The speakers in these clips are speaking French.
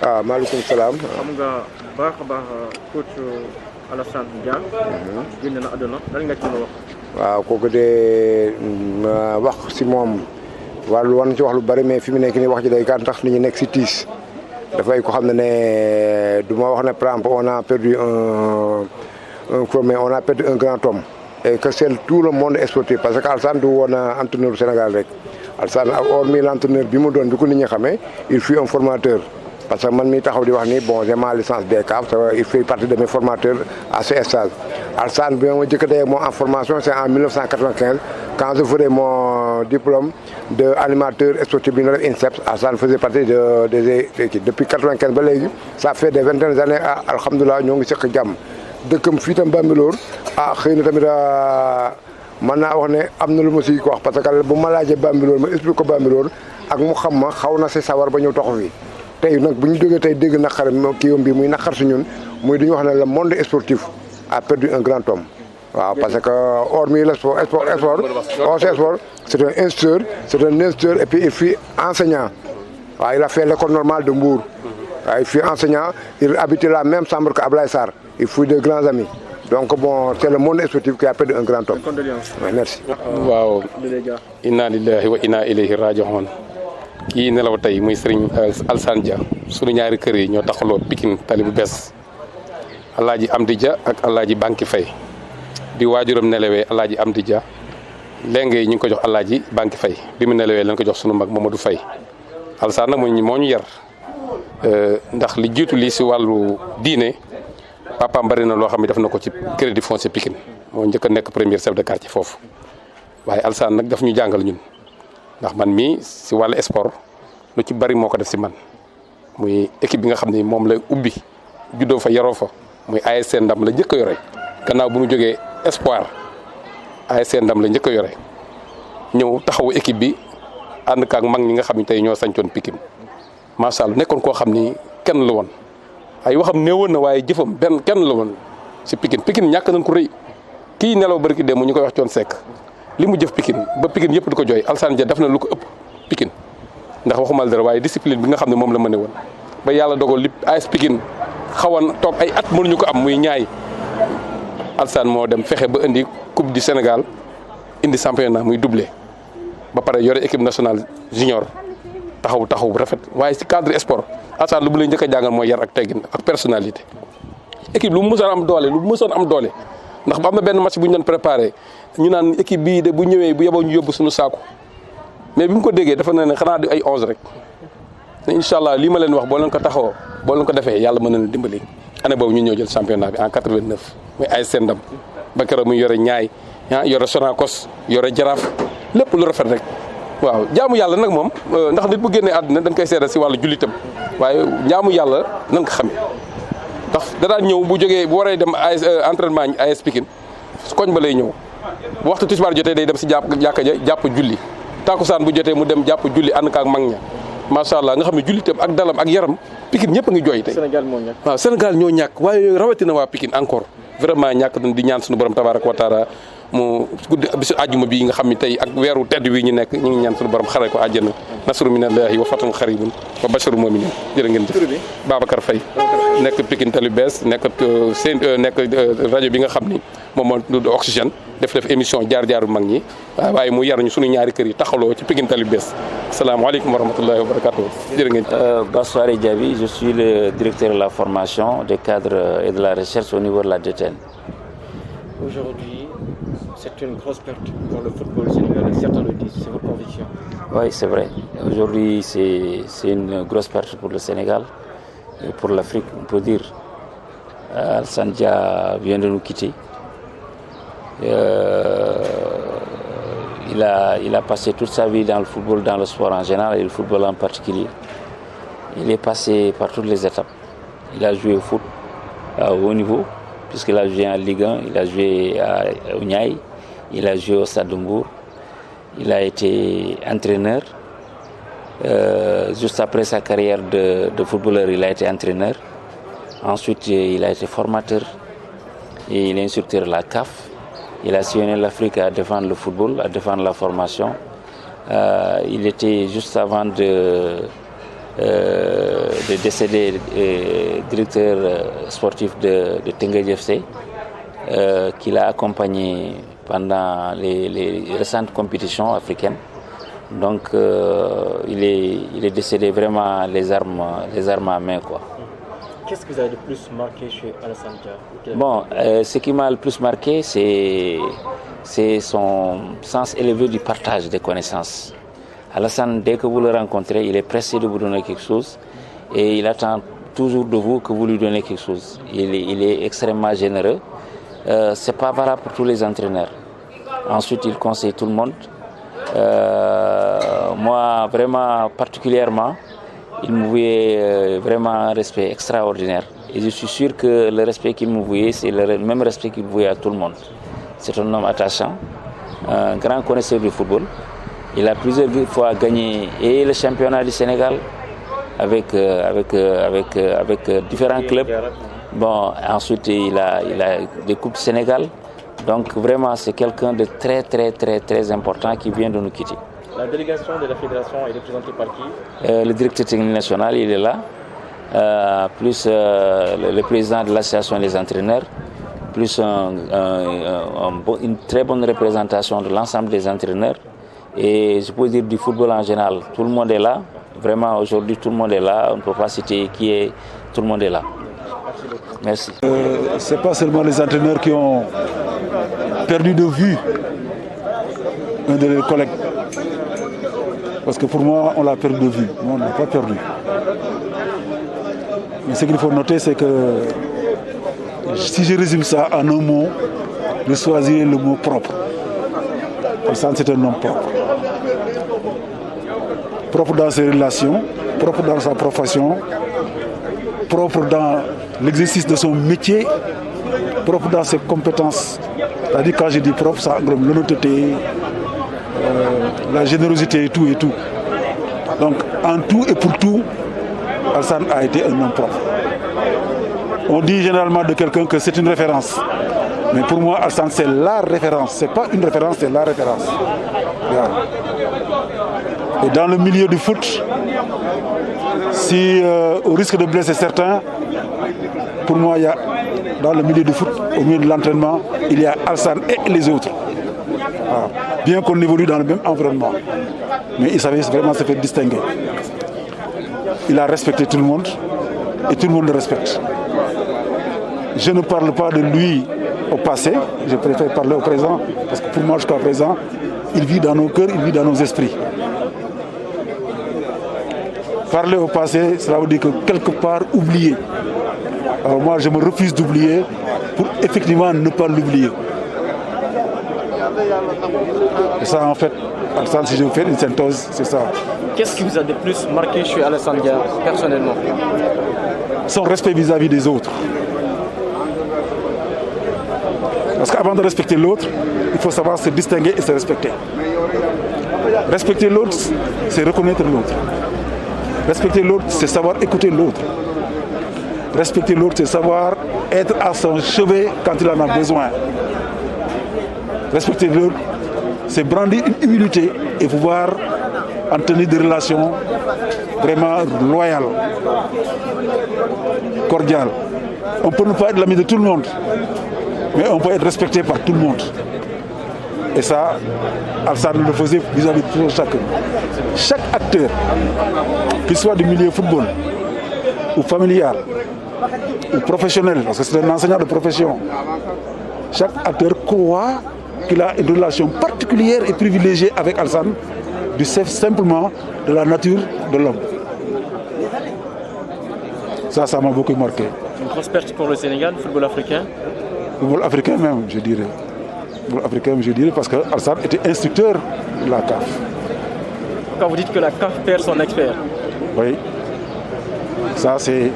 maaleykum salaam. xam nga baax a baax coach Alassane Dia. génn na àdduna lan nga ci mën a wax. waaw kooku de wax si moom wàllu wan ci wax lu bari mais fi mu nekk nii wax ji day gàtt ndax nit ñi nekk si tiis dafay ko xam ne du ma wax ne par exemple on a perdu mais on a perdu un grand homme. Et que c'est tout le monde sportif parce que Alassane du woon entraîneur du Sénégal rek Alassane hormis l'entraîneur bi mu doon bi ko nit ñi xamee il fut un formateur. Parce que man mi taxaw di wax ni bon j'ai ma licence DCAF il fait partie de mes formateurs à ce stage. Alassane bi ma jëkk a en formation c'est en 1995 quand je faisais mon diplôme de animateur sportif bi ñu def INSEP. Alassane faisait partie des équipes depuis 95 ba léegi ça fait des vingtaines d'années alhamdulilah ñoo ngi seq jàmm dëkkam fii tam Bambilor xëy na tamit mën naa wax ne am na lu ma si ko wax parce que bu ma laajee Bambilor ma explique ko Bambilor ak mu xam ma xaw na si sawar ba ñëw taxaw fii. tey nag bu ñu jógee tey dégg naqar kii yom bi muy naqar si ñun muy dañu wax ne le monde sportif a perdu un grand homme waaw parce que hormis le sport c'est un instituteur et puis il fut enseignant waaw il a fait l'école normale de Mbour waaw il fut enseignant il habitait la même chambre que Ablaye Sarr il fut de grands amis donc bon c'est le monde sportif qui a perdu un grand homme. Oui, merci. waaw inna lillahi wa inna ilayhi raji'un kii nelaw tey muy Serigne Alassane Dia sunu ñaari kër yi ñoo taxaloo Pikine tali bu bees Alaaji Amdi Dia ak Alaaji Banki Faye di waajuram nelawee Alaaji Amdi Dia léegi ñu ngi ko jox Alaaji Banki Faye bi mu nelawee lañ ko jox sunu mag Mamadou Faye Alassane nag moo ñu yar ndax li jiitu lii si wàllu diine papaam bari na loo xam ne def na ko ci crédit foncier Pikine moo njëkk a nekk premier chef de quartier foofu waaye Alassane nag daf ñu jàngal ñun. ndax man mii si wàllu sport lu ci bari moo ko def si man muy équipe bi nga xam ne moom lay ubbi juddoo fa yaroo fa muy ASC Ndam la njëkk a yore gannaaw bu mu jógee espoir ASC Ndam la njëkk a yore ñëw taxawu équipe bi ànd kaak mag ñi nga xam ne tey ñoo sañcoon Pikine macha allah nekkoon koo xam ni kenn la woon ay waxam néewoon na waaye jëfam kenn la woon si Pikine ñàkk nañ ko rëy kii nelaw bari ki dem ñu koy wax coon sekk li mu jëf Pikine ba Pikine yëpp di ko jooy Alassane Dia def na lu ko ëpp Pikine ndax waxumal dara waaye discipline bi nga xam ne moom la mëne woon ba yàlla dogal li AS Pikine xawoon toog ay at mënuñu ko am muy ñaay Alassane moo dem fexe ba indi coupe du Sénégal indi championnat muy doublé ba pare yore équipe nationale junior taxaw bu rafet waaye si cadre sport Alassane lu bu lay njëkk a jàngal mooy yar ak teggin ak personnalité équipe lu mu mësoon am doole ndax ba am na benn match bu ñu doon préparé ñu naan équipe bii de bu ñëwee bu yeboo ñu yóbbu suñu saako mais bi mu ko déggee dafa ne xanaa di ay 11 rek ne incha allah lii ma leen wax boo leen ko taxawoo boo leen ko defee yàlla mën na leen dimbali. année boobu ñu ñëw jël championnat bi en 89 muy ASC Ndam ba keroog muy yore ñaay yore Sonacos yore Jaraaf lépp lu rafet rek waaw jaamu yàlla nag moom ndax nit bu génnee àdduna dañ koy seedal si wàllu jullitam waaye jaamu yàlla nan ko xamee. ndax da daan ñëw bu jógee bu waree dem AS entraînement AS Pikine koñ ba lay ñëw bu waxtu tisbaar jotee day dem si jàkka ja jàpp julli takkusaan bu jotee mu dem jàpp julli ànd kaak mag ña macha allah nga xam ne jullitam ak dalam ak yaram Pikine ñëpp a ngi jooy tey. Sénégal moo ñàkk waaw Sénégal ñoo ñàkk waaye rawatina waa Pikine encore vraiment ñàkk nañ di ñaan suñu borom tabaaraka wa taala mu guddi bisu àjjuma bi nga xam ne tey ak weeru tedd wi ñu nekk ñu ngi ñaan suñu borom xare ko àjjana nasru minallahi wa fatun xaribun wa basharul mu'minin jërë ngeen jëf. Babacar Faye nekk Pikine tali bees nekk rajo bi nga xam ni moom moo tudd Oxygène def émission jaar-jaaru mag ñi waaye mu yar ñu suñu ñaari kër yi taxaloo ci Pikine tali bees asalaamaaleykum wa rahmatullahi wa barakatuh jërë ngeen jëf. Bassoiré Diaby, je suis le directeur de la formation des cadres et de la recherche au niveau de la DTN. Aujourd'hui, c'est une grosse perte pour le football sénégalais, certains le disent, c'est votre conviction? Oui, c'est vrai. Aujourd'hui, c'est une grosse perte pour le Sénégal et pour l'Afrique, on peut dire. Alassane Dia vient de nous quitter. Il a passé toute sa vie dans le football, dans le sport en général et le football en particulier. Il est passé par toutes les étapes. Il a joué au foot à haut niveau, puisqu'il a joué en Ligue 1, il a joué au Niayes, il a joué au Stade de Mbour, il a été entraîneur. Juste après sa carrière de footballeur, il a été entraîneur. Ensuite, il a été formateur et il est instructeur de la CAF. Il a sillonné l'Afrique à défendre le football, à défendre la formation. Il était juste avant le décédé directeur sportif de Teungueth FC, qui l'a accompagné pendant les récentes compétitions africaines. Donc il est décédé vraiment les armes à main, quoi. Qu'est-ce qui vous a le plus marqué chez Alassane Dia? Bon, ce qui m'a le plus marqué, c'est son sens élevé du partage des connaissances. Alassane, dès que vous le rencontrez, il est pressé de vous donner quelque chose et il attend toujours de vous que vous lui donnez quelque chose. Il est extrêmement généreux. Ce n'est pas valable pour tous les entraîneurs. Ensuite, il conseille tout le monde. Moi, vraiment, particulièrement, il me vouait vraiment un respect extraordinaire. Et je suis sûr que le respect qu'il me vouait, c'est le même respect qu'il vouait à tout le monde. C'est un homme attachant, un grand connaisseur du football. Il a plusieurs fois gagné et le championnat du Sénégal avec différents clubs. Bon, ensuite, il a des coupes du Sénégal. Donc vraiment, c'est quelqu'un de très important qui vient de nous quitter. La délégation de la fédération est représentée par qui? Le directeur technique national, il est là, plus le président de l'association des entraîneurs, plus une très bonne représentation de l'ensemble des entraîneurs. Et je peux dire du football en général, tout le monde est là. Vraiment, aujourd'hui, tout le monde est là. On ne peut pas citer qui est. Tout le monde est là. Merci. Ce n'est pas seulement les entraîneurs qui ont perdu de vue un de leurs collègues. Parce que pour moi, on l'a perdu de vue. Moi, on ne l'a pas perdu. Mais ce qu'il faut noter, c'est que si je résume ça en un mot, je choisirais le mot propre. Alassane, c'est un homme propre. Propre dans ses relations, propre dans sa profession, propre dans l'exercice de son métier, propre dans ses compétences. C'est-à-dire, quand je dis propre, ça englobe l'honnêteté, la générosité et tout et tout. Donc, en tout et pour tout, Alassane a été un homme propre. On dit généralement de quelqu'un que c'est une référence. Mais pour moi, Alassane, c'est la référence. Ce n'est pas une référence, c'est la référence. Et dans le milieu du foot, si au risque de blesser certains, pour moi, il y a, dans le milieu du foot, au milieu de l'entraînement, il y a Alassane et les autres. Voilà. Bien qu'on évolue dans le même environnement. Mais il savait vraiment se faire distinguer. Il a respecté tout le monde et tout le monde le respecte. Je ne parle pas de lui au passé, je préfère parler au présent, parce que pour moi, jusqu'à présent, il vit dans nos cœurs, il vit dans nos esprits. Parler au passé, cela veut dire que quelque part, oublier. Alors moi, je me refuse d'oublier pour effectivement ne pas l'oublier. Et ça, en fait, Alassane, si je veux faire une synthèse, c'est ça. Qu'est-ce qui vous a le plus marqué chez Alassane Dia, personnellement? Son respect vis-à-vis des autres. Parce qu'avant de respecter l'autre, il faut savoir se distinguer et se respecter. Respecter l'autre, c'est reconnaître l'autre. Respecter l'autre, c'est savoir écouter l'autre. Respecter l'autre, c'est savoir être à son chevet quand il en a besoin. Respecter l'autre, c'est brandir une humilité et pouvoir en tenir des relations vraiment loyales, cordiales. On peut ne pas être l'ami de tout le monde, mais on peut être respecté par tout le monde. Et ça, Alassane le faisait vis-à-vis de chacun. Chaque acteur, qu'il soit du milieu football, ou familial, ou professionnel, parce que c'est un enseignant de profession, chaque acteur croit qu'il a une relation particulière et privilégiée avec Alassane, du fait simplement de la nature de l'homme. Ça m'a beaucoup marqué. Une grosse perte pour le Sénégal, le football africain? Le football africain même, je dirais. Le football africain, je dirais, parce que Alassane était instructeur de la CAF. Quand vous dites que la CAF perd son expert? Oui. Ça, c'est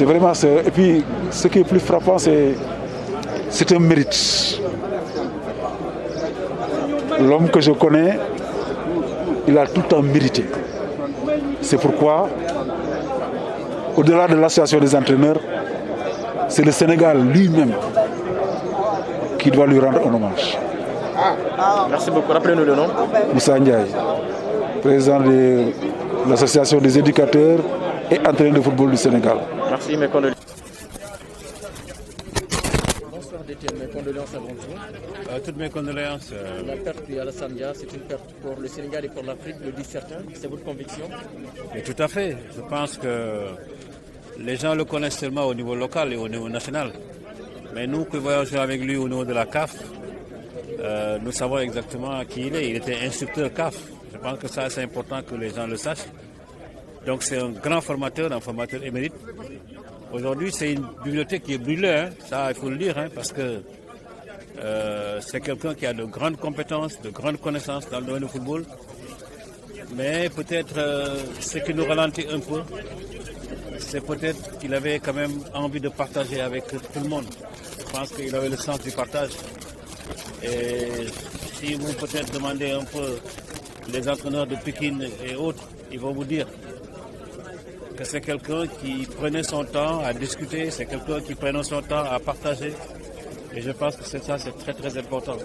vraiment ça. Et puis, ce qui est plus frappant, c'est un mérite. L'homme que je connais, il a tout le temps mérité. C'est pourquoi, au-delà de l'association des entraîneurs, c'est le Sénégal lui-même qui doit lui rendre un hommage. Merci beaucoup. Rappelez-nous le nom. Moussa Ndiaye, président de l'association des éducateurs et entraîneurs de football du Sénégal. Merci, mes condoléances. Bonsoir Détienne, mes condoléances avant tout. Toutes mes condoléances. La perte d'Alassane Dia, c'est une perte pour le Sénégal et pour l'Afrique, le disent certains. C'est votre conviction? Et tout à fait. Je pense que les gens le connaissent seulement au niveau local et au niveau national. Mais nous qui voyageons avec lui au niveau de la CAF, nous savons exactement qui il est. Il était instructeur CAF. Je pense que ça, c'est important que les gens le sachent. Donc c'est un grand formateur, un formateur émérite. Aujourd'hui, c'est une bibliothèque qui est brûlée, hein. Ça, il faut le dire, hein, parce que c'est quelqu'un qui a de grandes compétences, de grandes connaissances dans le domaine du football. Mais peut-être ce qui nous ralentit un peu, c'est peut-être qu'il avait quand même envie de partager avec tout le monde. Je pense qu'il avait le sens du partage. Et si vous peut-être demandez un peu les entraîneurs de Pékin et autres, ils vont vous dire que c'est quelqu'un qui prenait son temps à discuter, c'est quelqu'un qui prenait son temps à partager. Et je pense que c'est très très important.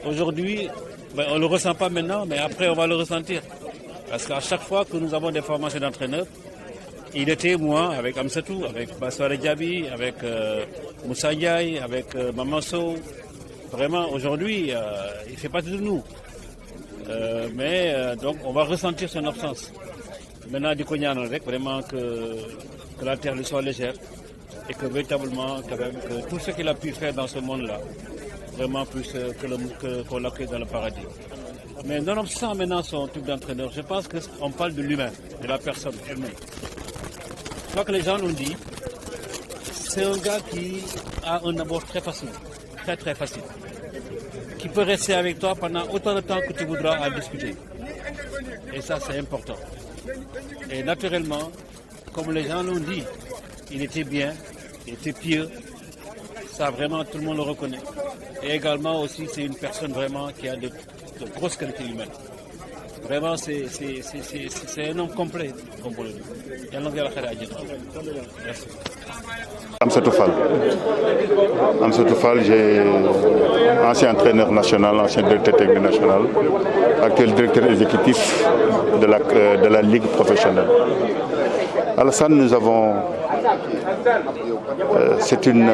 Aujourd'hui, on ne le ressent pas maintenant, mais après on va le ressentir. Parce qu'à chaque fois que nous avons des formations d'entraîneurs, il était moi avec Amsatou, avec Bassouare Diaby, avec Moussa Ndiaye, avec Mamasso. Vraiment, aujourd'hui, il fait partie de nous. Donc, on va ressentir son absence. Maintenant, du Cognan, vraiment que la terre lui soit légère et que véritablement, quand même, que tout ce qu'il a pu faire dans ce monde-là, vraiment puisse qu'on l'accueille dans le paradis. Mais nonobstant maintenant son type d'entraîneur, je pense qu'on parle de l'humain, de la personne elle-même. Je crois que les gens l'ont dit, c'est un gars qui a un abord très facile, très très facile, qui peut rester avec toi pendant autant de temps que tu voudras à discuter. Et ça, c'est important. Et naturellement, comme les gens l'ont dit, il était bien, il était pieux, ça vraiment tout le monde le reconnaît. Et également aussi, c'est une personne vraiment qui a de grosses qualités humaines. Vraiment, c'est un homme complet, comme vous le dites. Merci. Amsatou Fall. Amsatou Fall, j'ai ancien entraîneur national, ancien directeur technique national, actuel directeur exécutif de la Ligue professionnelle. Alassane, nous avons... c'est une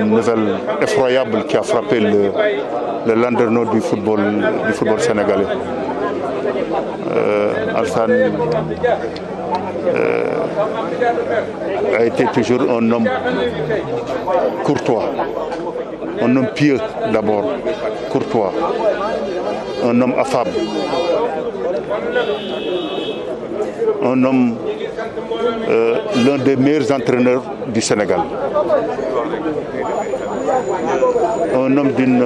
nouvelle effroyable qui a frappé le landerneau du football sénégalais. Alassane a été toujours un homme courtois, un homme pieux d'abord, courtois, un homme affable, un homme, l'un des meilleurs entraîneurs du Sénégal, un homme d'une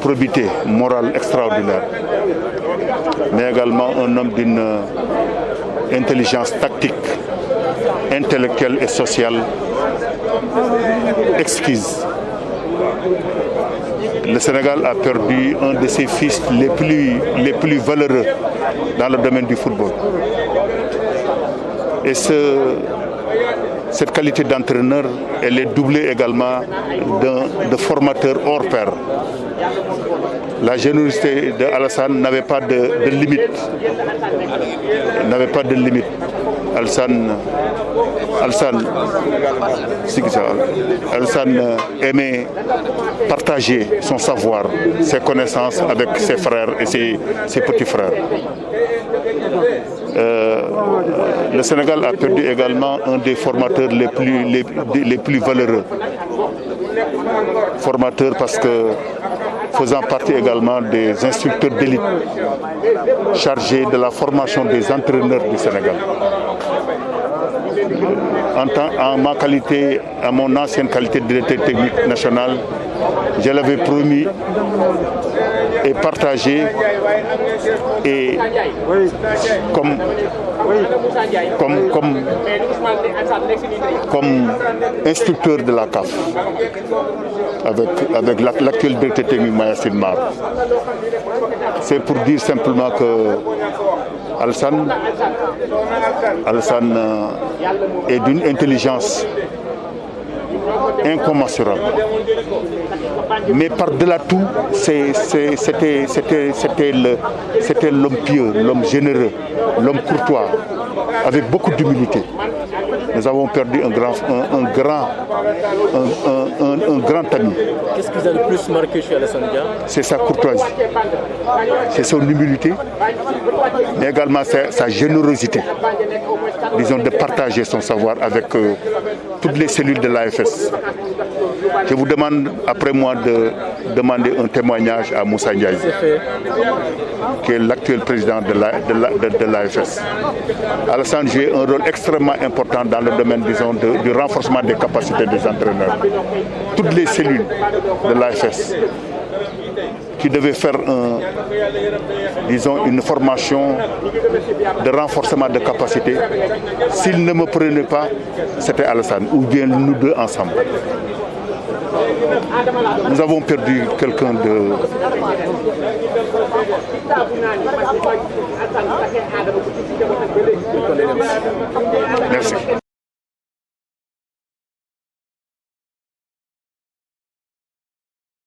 probité morale extraordinaire, mais également un homme d'une intelligence tactique, intellectuelle et sociale exquise. Le Sénégal a perdu un de ses fils les plus valeureux dans le domaine du football. Et cette qualité d'entraîneur, elle est doublée également de formateur hors pair. La générosité d'Alassane n'avait pas de limite. Alassane aimait partager son savoir, ses connaissances avec ses frères et ses petits frères. Le Sénégal a perdu également un des formateurs les plus valeureux. Formateur parce que faisant partie également des instructeurs d'élite chargés de la formation des entraîneurs du Sénégal. En ma qualité, à mon ancienne qualité de directeur technique national, je l'avais promis et partagé et comme instructeur de la CAF avec l'actuel directeur technique Mayacine Mar. C'est pour dire simplement que Alassane est d'une intelligence incommensurable. Mais par-delà tout, c'était l'homme pieux, l'homme généreux, l'homme courtois, avec beaucoup d'humilité. Nous avons perdu un grand ami. Qu'est-ce qui vous a le plus marqué chez Alassane Dia? C'est sa courtoisie, c'est son humilité, mais également sa générosité, disons, de partager son savoir avec toutes les cellules de l'AFS. Je vous demande, après moi, de demander un témoignage à Moussa Ndiaye, qui est l'actuel président de l'AFS. Alassane joue un rôle extrêmement important dans le domaine, disons, du renforcement des capacités des entraîneurs. Toutes les cellules de l'AFS qui devaient faire une formation de renforcement de capacités, s'il ne me prenait pas, c'était Alassane, ou bien nous deux ensemble. Nous avons perdu quelqu'un de... Merci.